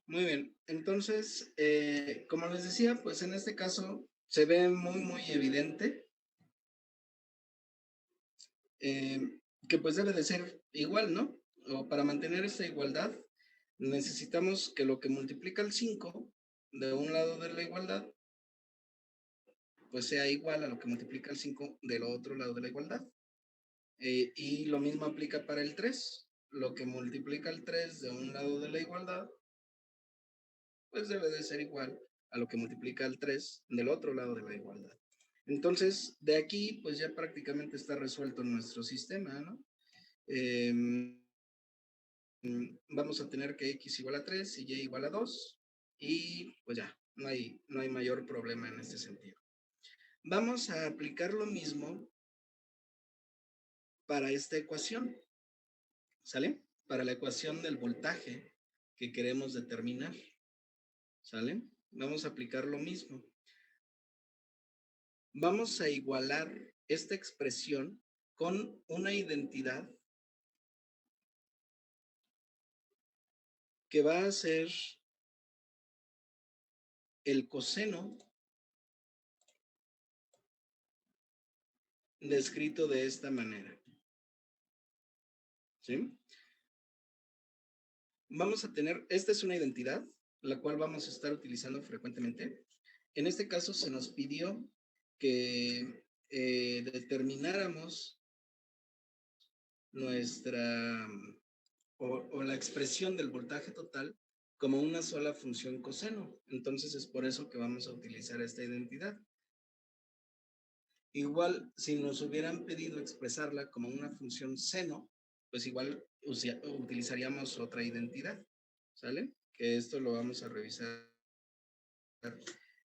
Muy bien. Entonces, como les decía, pues en este caso se ve muy, muy evidente eh, que pues debe de ser igual, ¿no? O para mantener esta igualdad, necesitamos que lo que multiplica el 5 de un lado de la igualdad, pues sea igual a lo que multiplica el 5 del otro lado de la igualdad. Y lo mismo aplica para el 3. Lo que multiplica el 3 de un lado de la igualdad, pues debe de ser igual a lo que multiplica el 3 del otro lado de la igualdad. Entonces, de aquí, pues ya prácticamente está resuelto nuestro sistema, ¿no? Eh, Vamos a tener que x igual a 3 y y igual a 2 y pues ya, no hay mayor problema en este sentido. Vamos a aplicar lo mismo para esta ecuación, ¿sale? Para la ecuación del voltaje que queremos determinar, ¿sale? Vamos a aplicar lo mismo. Vamos a igualar esta expresión con una identidad que va a ser el coseno descrito de esta manera, ¿sí? Vamos a tener, esta es una identidad, la cual vamos a estar utilizando frecuentemente. En este caso se nos pidió que determináramos nuestra, o la expresión del voltaje total como una sola función coseno. Entonces es por eso que vamos a utilizar esta identidad. Igual, si nos hubieran pedido expresarla como una función seno, pues igual utilizaríamos otra identidad, ¿sale? Que esto lo vamos a revisar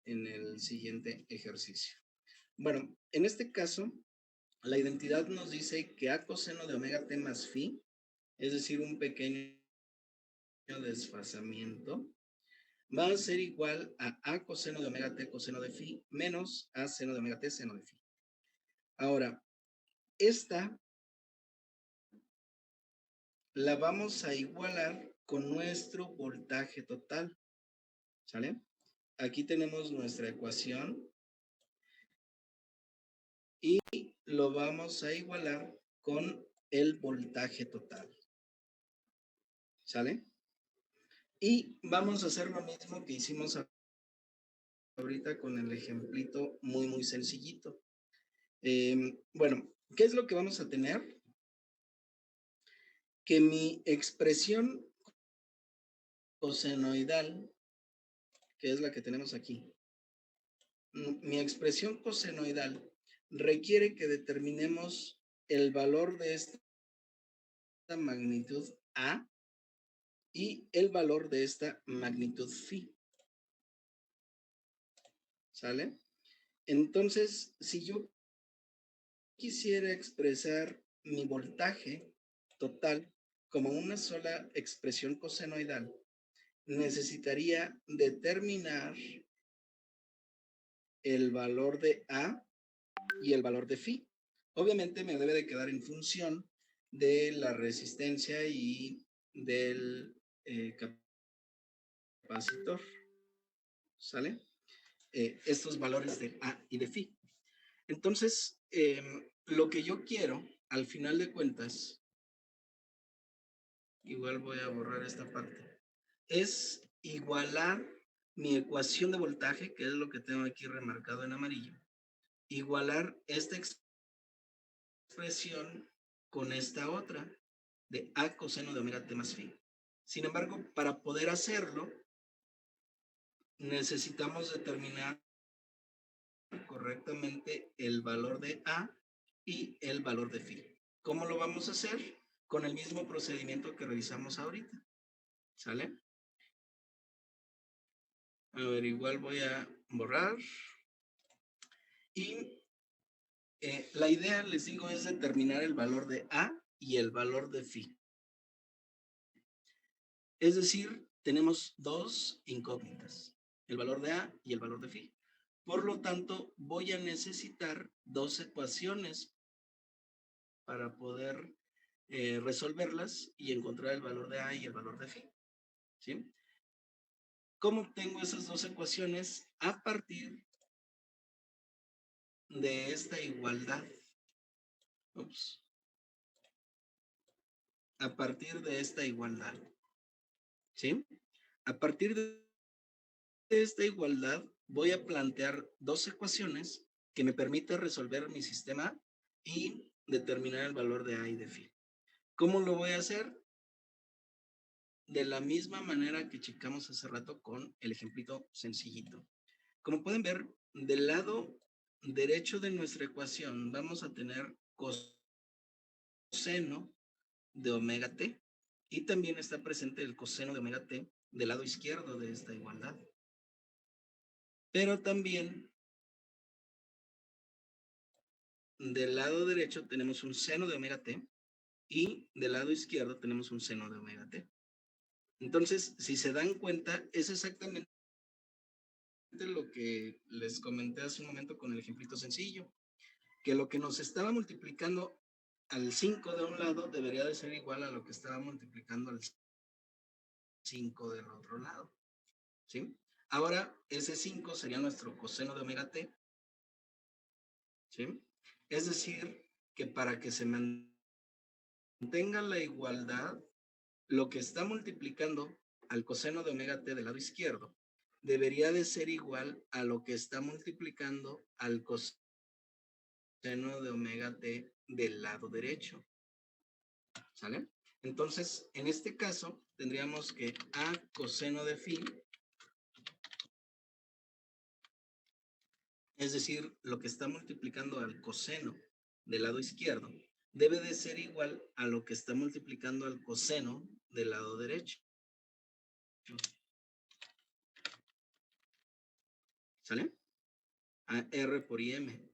en el siguiente ejercicio. Bueno, en este caso, la identidad nos dice que a coseno de omega t más phi, es decir, un pequeño desfasamiento, va a ser igual a coseno de omega t coseno de phi menos a seno de omega t seno de phi. Ahora, esta la vamos a igualar con nuestro voltaje total, ¿sale? Aquí tenemos nuestra ecuación y lo vamos a igualar con el voltaje total, ¿sale? Y vamos a hacer lo mismo que hicimos ahorita con el ejemplito muy, muy sencillito. Bueno, ¿qué es lo que vamos a tener? Que mi expresión cosenoidal, que es la que tenemos aquí, mi expresión cosenoidal requiere que determinemos el valor de esta magnitud A y el valor de esta magnitud phi, ¿sale? Entonces, si yo quisiera expresar mi voltaje total como una sola expresión cosenoidal, necesitaría determinar el valor de A y el valor de phi. Obviamente me debe de quedar en función de la resistencia y del capacitor, ¿sale? Estos valores de A y de phi. Entonces, lo que yo quiero, al final de cuentas, igual voy a borrar esta parte, es igualar mi ecuación de voltaje, que es lo que tengo aquí remarcado en amarillo, igualar esta expresión con esta otra de A coseno de omega t más phi. Sin embargo, para poder hacerlo, necesitamos determinar correctamente el valor de A y el valor de phi. ¿Cómo lo vamos a hacer? Con el mismo procedimiento que revisamos ahorita. ¿Sale? A ver, igual voy a borrar. Y la idea, les digo, es determinar el valor de A y el valor de phi. Es decir, tenemos dos incógnitas, el valor de A y el valor de phi. Por lo tanto, voy a necesitar dos ecuaciones para poder resolverlas y encontrar el valor de A y el valor de phi, ¿sí? ¿Cómo obtengo esas dos ecuaciones? A partir de esta igualdad. Ups. A partir de esta igualdad. ¿Sí? A partir de esta igualdad voy a plantear dos ecuaciones que me permitan resolver mi sistema y determinar el valor de A y de phi. ¿Cómo lo voy a hacer? De la misma manera que checamos hace rato con el ejemplito sencillito. Como pueden ver, del lado derecho de nuestra ecuación vamos a tener coseno de omega t y también está presente el coseno de omega t del lado izquierdo de esta igualdad. Pero también del lado derecho tenemos un seno de omega t y del lado izquierdo tenemos un seno de omega t. Entonces, si se dan cuenta, es exactamente lo que les comenté hace un momento con el ejemplito sencillo, que lo que nos estaba multiplicando al 5 de un lado debería de ser igual a lo que estaba multiplicando al 5 del otro lado, ¿sí? Ahora, ese 5 sería nuestro coseno de omega t, ¿sí? Es decir, que para que se mantenga la igualdad, lo que está multiplicando al coseno de omega t del lado izquierdo debería de ser igual a lo que está multiplicando al coseno de omega t del lado derecho. ¿Sale? Entonces, en este caso, tendríamos que A coseno de phi, es decir, lo que está multiplicando al coseno del lado izquierdo, debe de ser igual a lo que está multiplicando al coseno del lado derecho. ¿Sale? A R por IM.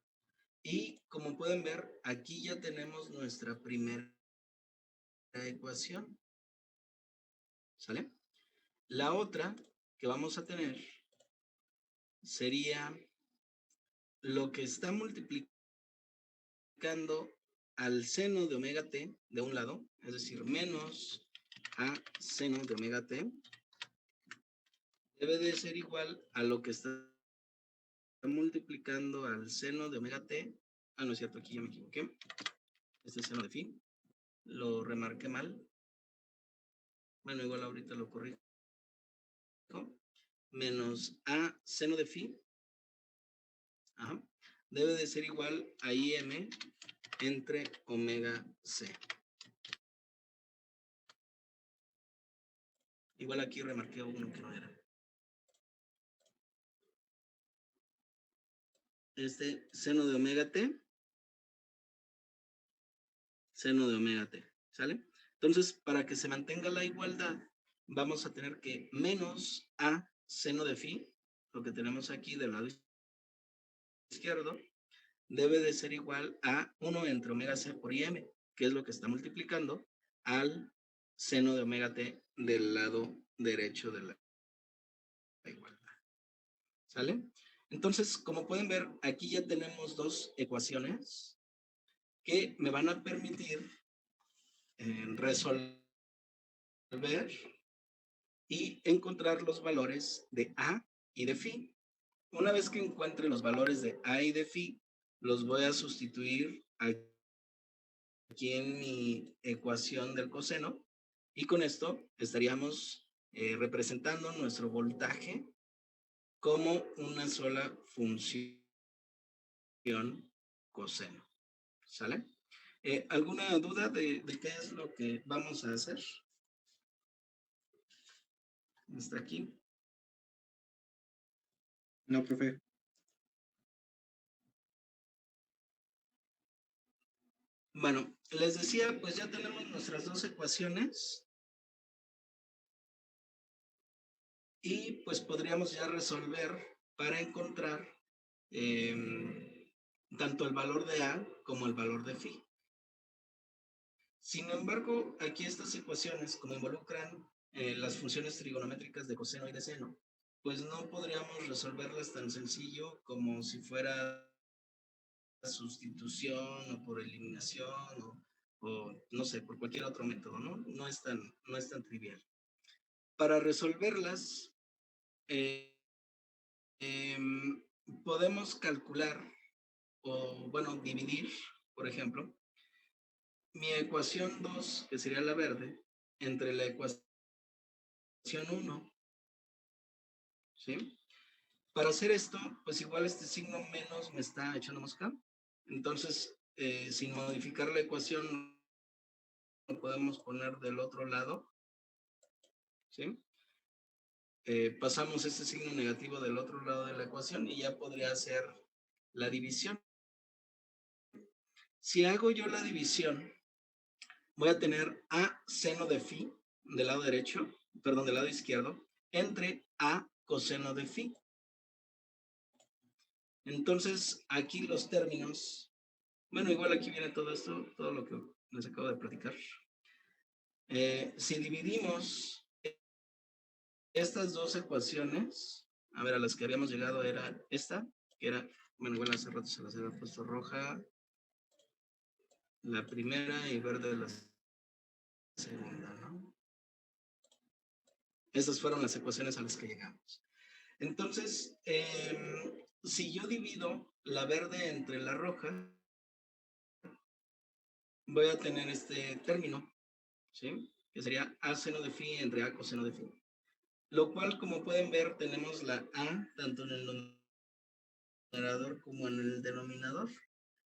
Y como pueden ver, aquí ya tenemos nuestra primera ecuación. ¿Sale? La otra que vamos a tener sería lo que está multiplicando al seno de omega t de un lado, es decir, menos a seno de omega t, debe de ser igual a lo que está multiplicando al seno de omega t. Ah, no es cierto, aquí ya me equivoqué. Este es seno de phi. Lo remarqué mal. Bueno, igual ahorita lo corrijo. Menos a seno de phi. Ajá. Debe de ser igual a im entre omega c. Igual aquí remarqué uno que no era. Este seno de omega t, seno de omega t, ¿sale? Entonces, para que se mantenga la igualdad, vamos a tener que menos a seno de phi, lo que tenemos aquí del lado izquierdo, debe de ser igual a 1 entre omega c por im, que es lo que está multiplicando al seno de omega t del lado derecho de la igualdad. ¿Sale? Entonces, como pueden ver, aquí ya tenemos dos ecuaciones que me van a permitir resolver y encontrar los valores de A y de phi. Una vez que encuentre los valores de A y de phi, los voy a sustituir aquí en mi ecuación del coseno y con esto estaríamos representando nuestro voltaje como una sola función coseno. ¿Sale? ¿Alguna duda de qué es lo que vamos a hacer? Hasta aquí. No, profe. Bueno, les decía, pues ya tenemos nuestras dos ecuaciones y pues podríamos ya resolver para encontrar tanto el valor de A como el valor de phi. Sin embargo, aquí estas ecuaciones, como involucran las funciones trigonométricas de coseno y de seno, pues no podríamos resolverlas tan sencillo como si fuera sustitución o por eliminación o no sé, por cualquier otro método, ¿no? No es tan trivial. Para resolverlas, eh, em, podemos calcular o, bueno, dividir, por ejemplo, mi ecuación 2, que sería la verde, entre la ecuación 1, ¿sí? Para hacer esto, pues igual este signo menos me está echando más acá. Entonces, sin modificar la ecuación, lo podemos poner del otro lado, ¿sí? Pasamos este signo negativo del otro lado de la ecuación y ya podría hacer la división. Si hago yo la división, voy a tener a seno de phi del lado derecho, perdón, del lado izquierdo, entre a coseno de phi. Entonces, aquí los términos, bueno, igual aquí viene todo esto, todo lo que les acabo de platicar. Si dividimos estas dos ecuaciones, a ver, a las que habíamos llegado era esta, que era, bueno, igual hace rato se las había puesto roja, la primera y verde la segunda, ¿no? Estas fueron las ecuaciones a las que llegamos. Entonces, si yo divido la verde entre la roja, voy a tener este término, ¿sí? Que sería a seno de phi entre a coseno de phi. Lo cual, como pueden ver, tenemos la a tanto en el numerador como en el denominador.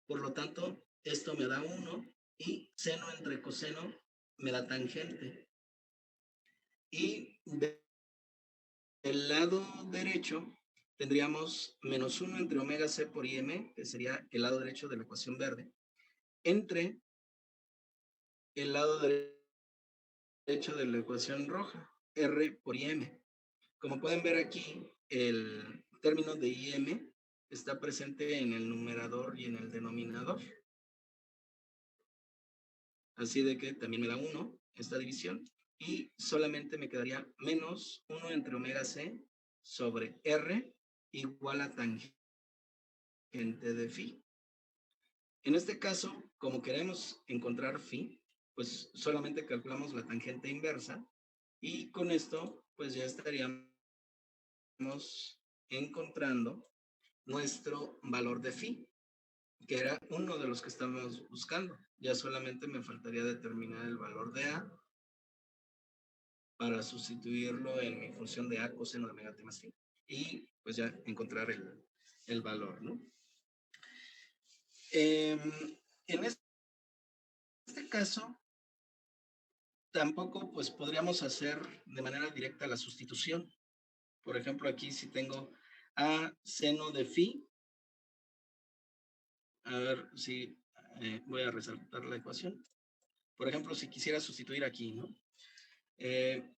Por lo tanto, esto me da 1 y seno entre coseno me da tangente. Y del lado derecho tendríamos menos 1 entre omega c por im, que sería el lado derecho de la ecuación verde, entre el lado derecho de la ecuación roja, r por im. Como pueden ver aquí, el término de im está presente en el numerador y en el denominador. Así de que también me da 1 esta división y solamente me quedaría menos 1 entre omega c sobre r igual a tangente de phi. En este caso, como queremos encontrar phi, pues solamente calculamos la tangente inversa y con esto pues ya estaríamos encontrando nuestro valor de phi, que era uno de los que estábamos buscando. Ya solamente me faltaría determinar el valor de a para sustituirlo en mi función de a coseno de omega t más phi y pues ya encontrar el valor, ¿no? En este caso, tampoco pues podríamos hacer de manera directa la sustitución. Por ejemplo, aquí si tengo a seno de phi, a ver si voy a resaltar la ecuación. Por ejemplo, si quisiera sustituir aquí, ¿no?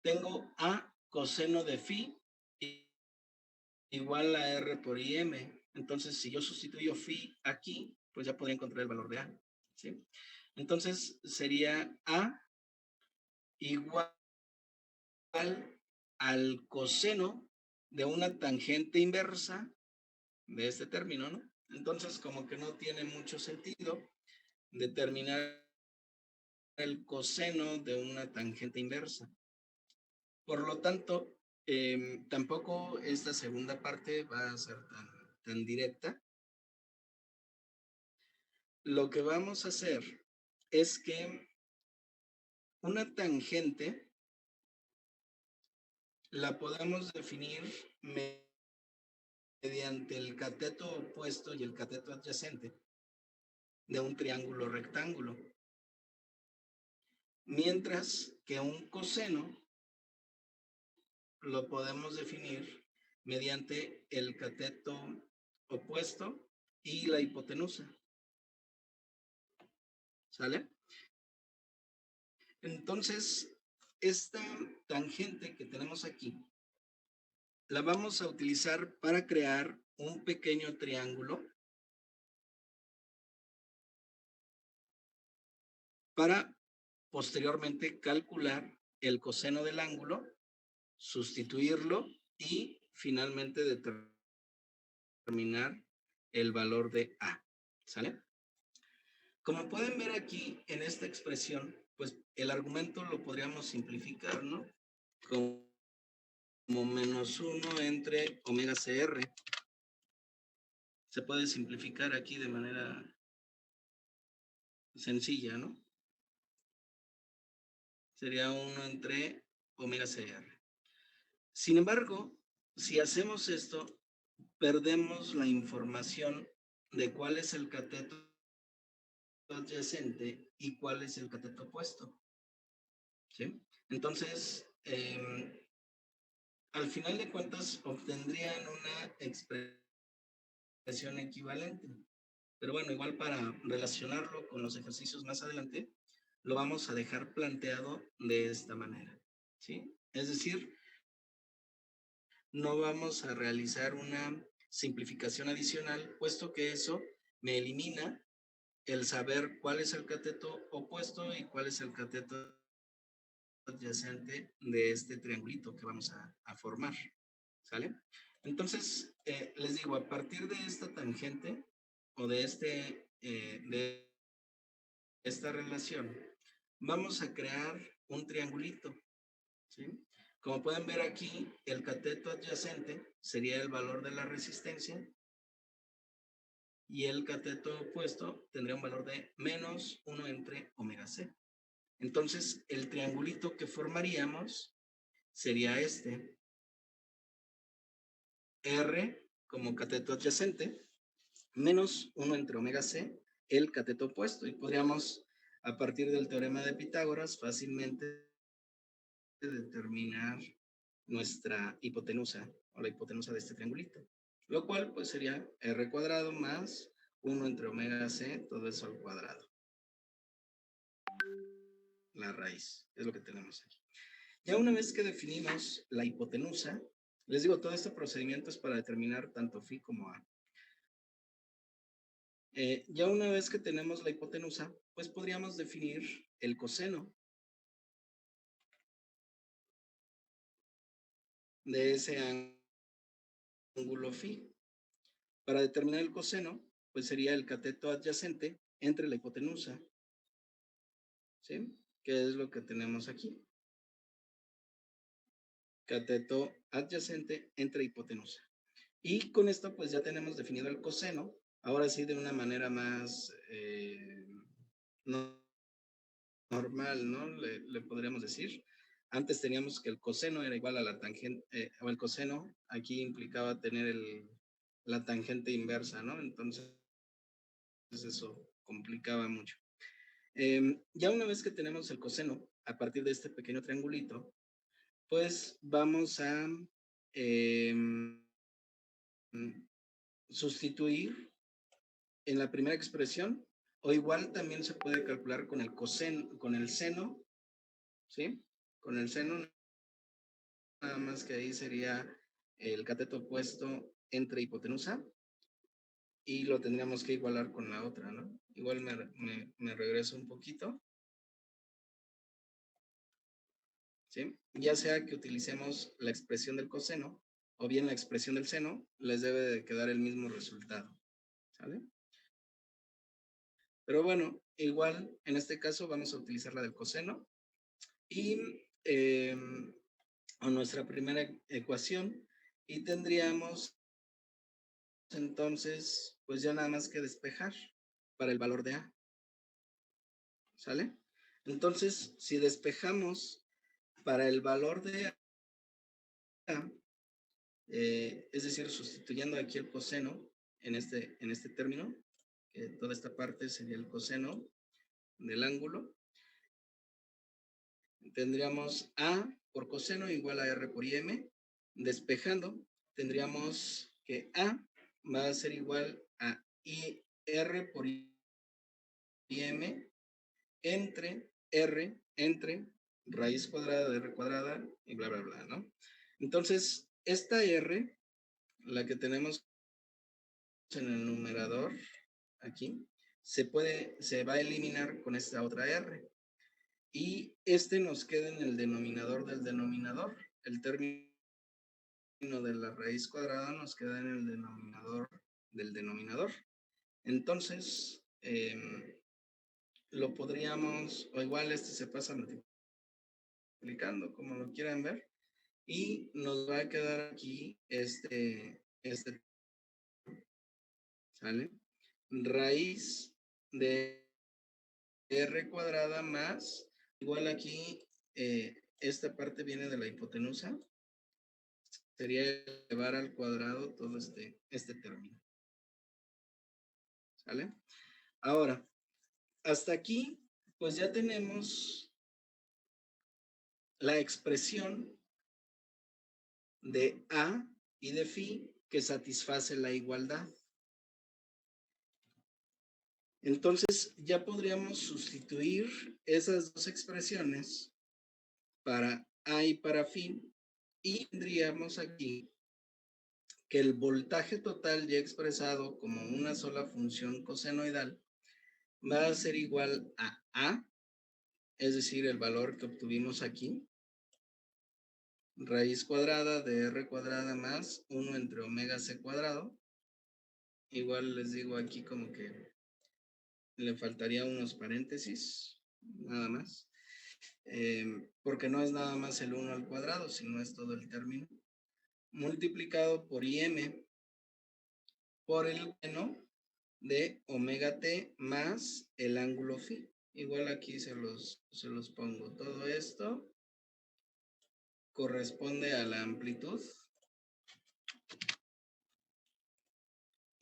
Tengo a coseno de phi igual a r por im. Entonces, si yo sustituyo phi aquí, pues ya podría encontrar el valor de a, ¿sí? Entonces, sería a igual al coseno de una tangente inversa de este término, ¿no? Entonces, como que no tiene mucho sentido determinar el coseno de una tangente inversa. Por lo tanto, tampoco esta segunda parte va a ser tan directa. Lo que vamos a hacer es que una tangente la podemos definir mediante el cateto opuesto y el cateto adyacente de un triángulo rectángulo, mientras que un coseno lo podemos definir mediante el cateto opuesto y la hipotenusa. ¿Sale? Entonces, esta tangente que tenemos aquí la vamos a utilizar para crear un pequeño triángulo para posteriormente calcular el coseno del ángulo, sustituirlo y finalmente determinar el valor de A. ¿Sale? Como pueden ver aquí en esta expresión, pues el argumento lo podríamos simplificar, ¿no? Como como menos 1 entre omega CR. Se puede simplificar aquí de manera sencilla, ¿no? Sería 1 entre omega CR. Sin embargo, si hacemos esto, perdemos la información de cuál es el cateto adyacente y cuál es el cateto opuesto. ¿Sí? Entonces, al final de cuentas, obtendrían una expresión equivalente. Pero bueno, igual para relacionarlo con los ejercicios más adelante, lo vamos a dejar planteado de esta manera. ¿Sí? Es decir, no vamos a realizar una simplificación adicional, puesto que eso me elimina el saber cuál es el cateto opuesto y cuál es el cateto adyacente de este triangulito que vamos a formar. ¿Sale? Entonces, les digo, a partir de esta tangente o de esta relación, vamos a crear un triangulito. ¿Sí? Como pueden ver aquí, el cateto adyacente sería el valor de la resistencia y el cateto opuesto tendría un valor de menos 1 entre omega C. Entonces, el triangulito que formaríamos sería este. R como cateto adyacente, menos 1 entre omega C, el cateto opuesto. Y podríamos, a partir del teorema de Pitágoras, fácilmente determinar nuestra hipotenusa o la hipotenusa de este triangulito. Lo cual pues sería R cuadrado más 1 entre omega C, todo eso al cuadrado. La raíz, es lo que tenemos aquí. Ya una vez que definimos la hipotenusa, les digo, todo este procedimiento es para determinar tanto phi como a. Ya una vez que tenemos la hipotenusa, pues podríamos definir el coseno de ese ángulo phi. Para determinar el coseno, pues sería el cateto adyacente entre la hipotenusa, ¿sí? Que es lo que tenemos aquí. Cateto adyacente entre hipotenusa. Y con esto pues ya tenemos definido el coseno, ahora sí de una manera más normal, ¿no? Le podríamos decir. Antes teníamos que el coseno era igual a la tangente, o el coseno aquí implicaba tener la tangente inversa, ¿no? Entonces eso complicaba mucho. Ya una vez que tenemos el coseno, a partir de este pequeño triangulito, pues vamos a sustituir en la primera expresión, o igual también se puede calcular con el coseno, con el seno, ¿sí? Con el seno, nada más que ahí sería el cateto opuesto entre hipotenusa y lo tendríamos que igualar con la otra, ¿no? Igual me regreso un poquito, ¿sí? Ya sea que utilicemos la expresión del coseno o bien la expresión del seno, les debe de quedar el mismo resultado, ¿sale? Pero bueno, igual en este caso vamos a utilizar la del coseno y a nuestra primera ecuación y tendríamos entonces pues ya nada más que despejar para el valor de A, ¿sale? Entonces, si despejamos para el valor de A, es decir, sustituyendo aquí el coseno en este término, que toda esta parte sería el coseno del ángulo, tendríamos A por coseno igual a R por IM. Despejando, tendríamos que A va a ser igual a IR por IM entre raíz cuadrada de R cuadrada y bla, bla, bla, ¿no? Entonces, esta R, la que tenemos en el numerador, aquí, se va a eliminar con esta otra R. Y este nos queda en el denominador del denominador. El término de la raíz cuadrada nos queda en el denominador del denominador. Entonces, lo podríamos, o igual este se pasa multiplicando, como lo quieran ver, y nos va a quedar aquí ¿sale? Raíz de r cuadrada más, igual aquí, esta parte viene de la hipotenusa, sería elevar al cuadrado todo este término, ¿sale? Ahora, hasta aquí, pues ya tenemos la expresión de A y de Phi que satisface la igualdad. Entonces, ya podríamos sustituir esas dos expresiones para A y para Phi y tendríamos aquí que el voltaje total ya expresado como una sola función cosenoidal va a ser igual a A, es decir, el valor que obtuvimos aquí, raíz cuadrada de R cuadrada más 1 entre omega C cuadrado. Igual les digo aquí como que le faltaría unos paréntesis, nada más, porque no es nada más el 1 al cuadrado, sino es todo el término, multiplicado por IM por el seno de omega t más el ángulo phi. Igual aquí se los pongo. Todo esto corresponde a la amplitud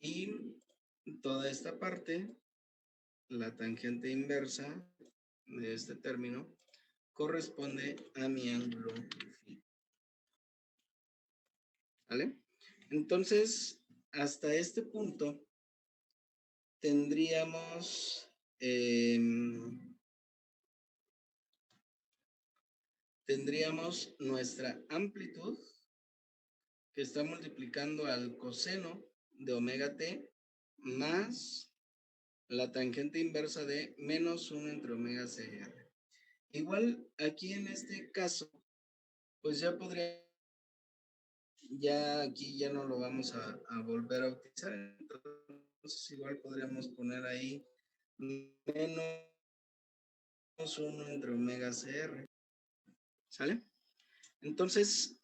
y toda esta parte, la tangente inversa de este término, corresponde a mi ángulo phi. ¿Vale? Entonces, hasta este punto tendríamos nuestra amplitud que está multiplicando al coseno de omega t más la tangente inversa de menos 1 entre omega CR. Igual aquí en este caso, pues ya podría, ya aquí ya no lo vamos a volver a utilizar, entonces igual podríamos poner ahí menos 1 entre omega CR, ¿sale? Entonces,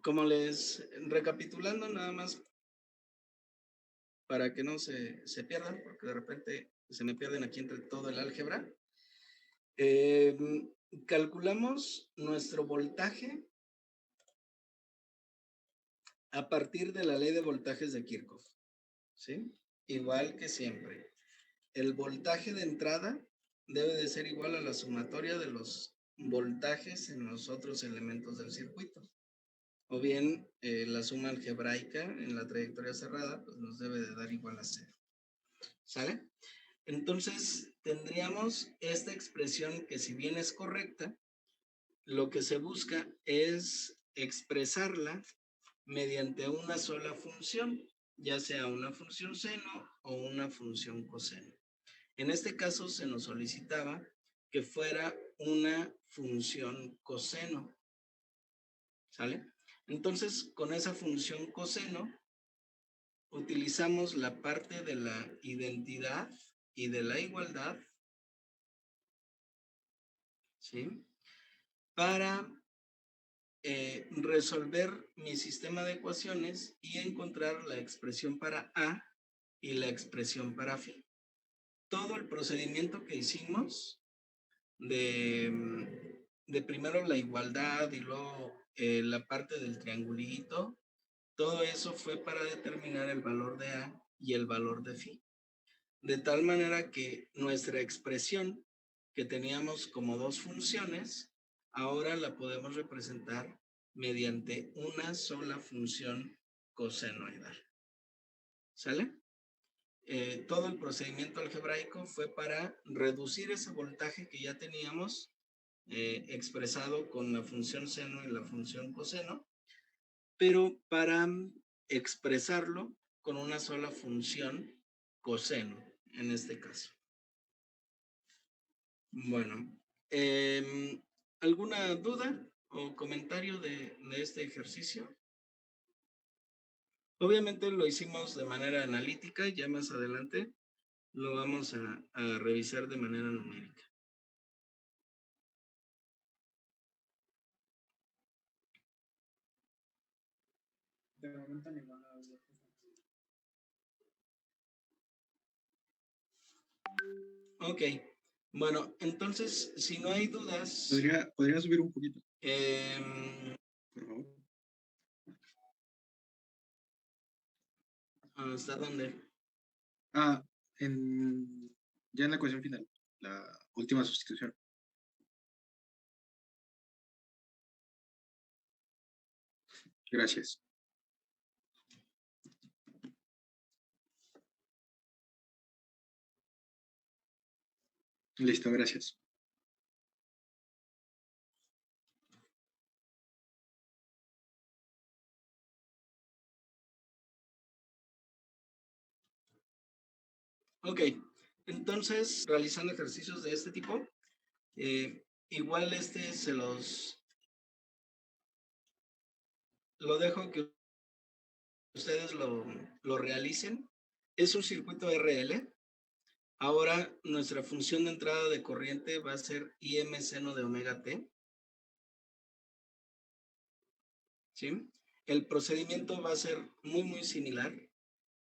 como les, recapitulando nada más para que no se pierdan, porque de repente se me pierden aquí entre todo el álgebra. Calculamos nuestro voltaje a partir de la ley de voltajes de Kirchhoff, ¿sí? Igual que siempre. El voltaje de entrada debe de ser igual a la sumatoria de los voltajes en los otros elementos del circuito. O bien, la suma algebraica en la trayectoria cerrada pues nos debe de dar igual a 0. ¿Sale? Entonces, tendríamos esta expresión que, si bien es correcta, lo que se busca es expresarla mediante una sola función, ya sea una función seno o una función coseno. En este caso se nos solicitaba que fuera una función coseno, ¿sale? Entonces, con esa función coseno, utilizamos la parte de la identidad y de la igualdad, ¿sí? Para resolver mi sistema de ecuaciones y encontrar la expresión para A y la expresión para phi. Todo el procedimiento que hicimos de primero la igualdad y luego la parte del triangulito, todo eso fue para determinar el valor de A y el valor de phi. De tal manera que nuestra expresión que teníamos como dos funciones, ahora la podemos representar mediante una sola función cosenoidal. ¿Sale? Todo el procedimiento algebraico fue para reducir ese voltaje que ya teníamos expresado con la función seno y la función coseno, pero para expresarlo con una sola función coseno, en este caso. Bueno, ¿alguna duda o comentario de este ejercicio? Obviamente lo hicimos de manera analítica, ya más adelante lo vamos a revisar de manera numérica. Ok, bueno, entonces, si no hay dudas... ¿Podría subir un poquito? Por favor. ¿Hasta dónde? Ya en la ecuación final, la última sustitución. Gracias. Listo, gracias. Ok, entonces, realizando ejercicios de este tipo, igual lo dejo que ustedes lo realicen. Es un circuito RL. Ahora nuestra función de entrada de corriente va a ser IM seno de omega t. ¿Sí? El procedimiento va a ser muy similar.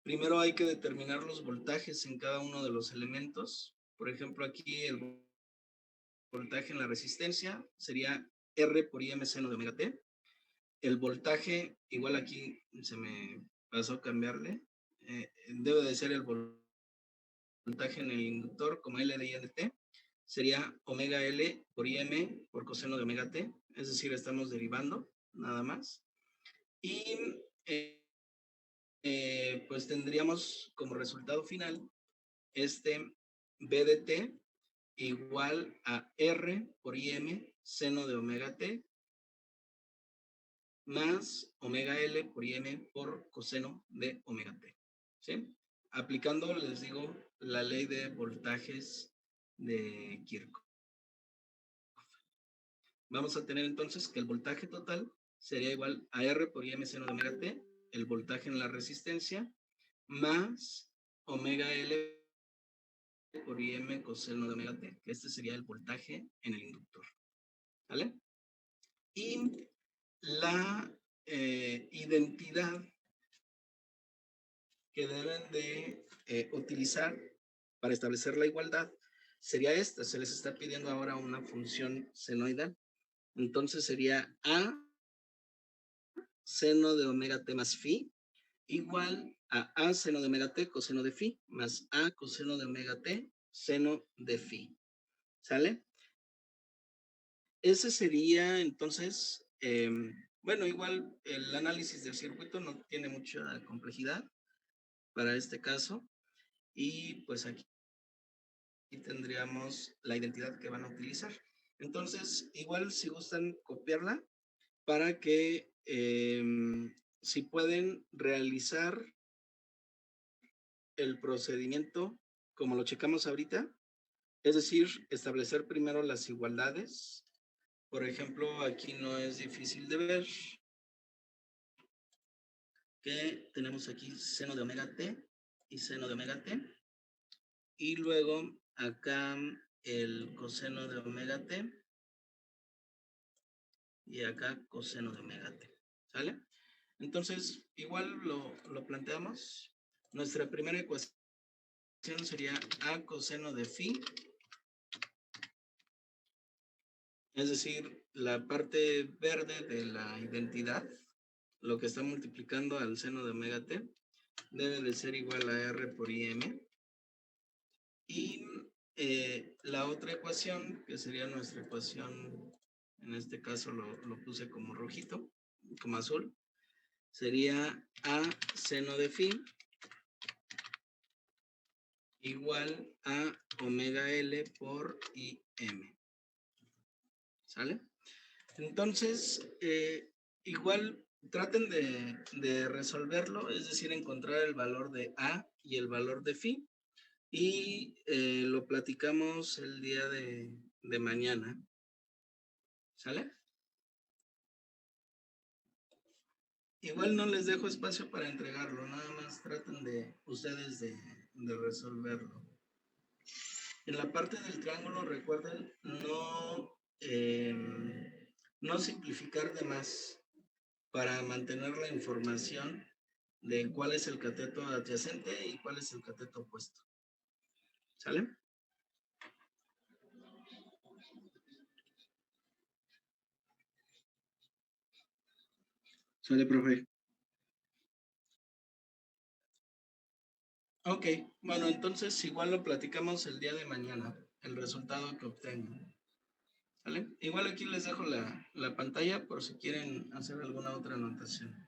Primero hay que determinar los voltajes en cada uno de los elementos. Por ejemplo, aquí el voltaje en la resistencia sería R por IM seno de omega t. El voltaje, igual aquí se me pasó cambiarle, debe de ser el voltaje en el inductor como L de I de T, sería omega L por IM por coseno de omega T, es decir, estamos derivando nada más. Y pues tendríamos como resultado final este B de T igual a R por IM seno de omega T más omega L por IM por coseno de omega T. ¿Sí? Aplicando, les digo, la ley de voltajes de Kirchhoff. Vamos a tener entonces que el voltaje total sería igual a R por IM seno de omega T, el voltaje en la resistencia, más omega L por IM coseno de omega T, que este sería el voltaje en el inductor. ¿Vale? Y la identidad que deben de utilizar para establecer la igualdad sería esta. Se les está pidiendo ahora una función senoidal. Entonces sería A seno de omega t más phi igual a A seno de omega t coseno de phi más A coseno de omega t seno de phi. ¿Sale? Ese sería entonces, bueno, igual el análisis del circuito no tiene mucha complejidad para este caso. Y pues aquí tendríamos la identidad que van a utilizar. Entonces, igual si gustan copiarla para que si pueden realizar el procedimiento como lo checamos ahorita, es decir, establecer primero las igualdades. Por ejemplo, aquí no es difícil de ver que tenemos aquí seno de omega t y seno de omega t. Y luego acá el coseno de omega t y acá coseno de omega t. ¿Sale? Entonces, igual lo planteamos. Nuestra primera ecuación sería A coseno de phi, es decir, la parte verde de la identidad, lo que está multiplicando al seno de omega t, debe de ser igual a R por IM. Y la otra ecuación, que sería nuestra ecuación, en este caso lo puse como rojito, como azul, sería A seno de phi igual a omega L por IM. ¿Sale? Entonces, igual traten de resolverlo, es decir, encontrar el valor de A y el valor de phi. Y lo platicamos el día de mañana. ¿Sale? Igual no les dejo espacio para entregarlo, nada más traten de ustedes de resolverlo. En la parte del triángulo, recuerden no simplificar de más, para mantener la información de cuál es el cateto adyacente y cuál es el cateto opuesto. ¿Sale? Sale, profe. Ok, bueno, entonces igual lo platicamos el día de mañana, el resultado que obtengo. ¿Sale? Igual aquí les dejo la pantalla por si quieren hacer alguna otra anotación.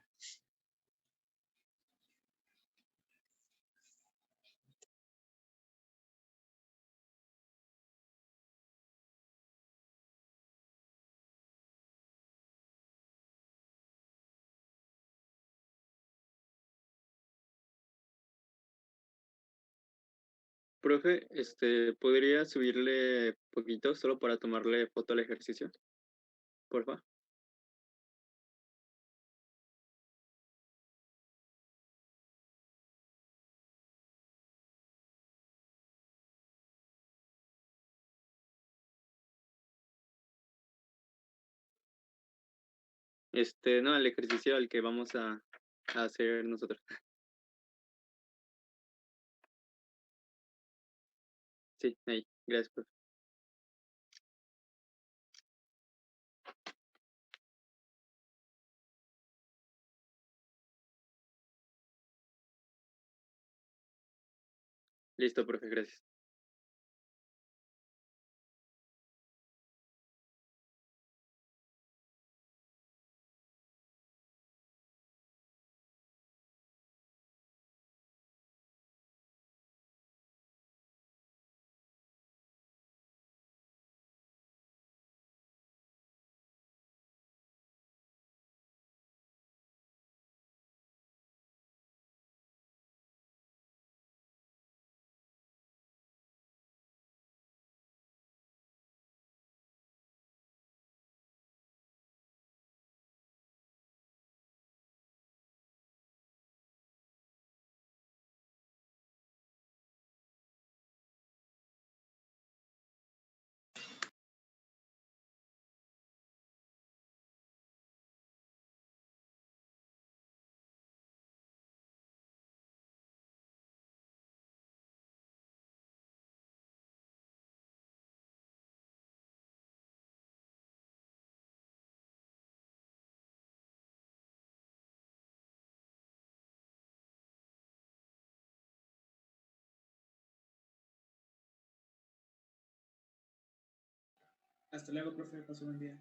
Profe, ¿podría subirle poquito solo para tomarle foto al ejercicio? Porfa. No, el ejercicio al que vamos a hacer nosotros. Sí, ahí. Gracias, profe. Listo, profe, gracias. Hasta luego, profe. Pasó buen día.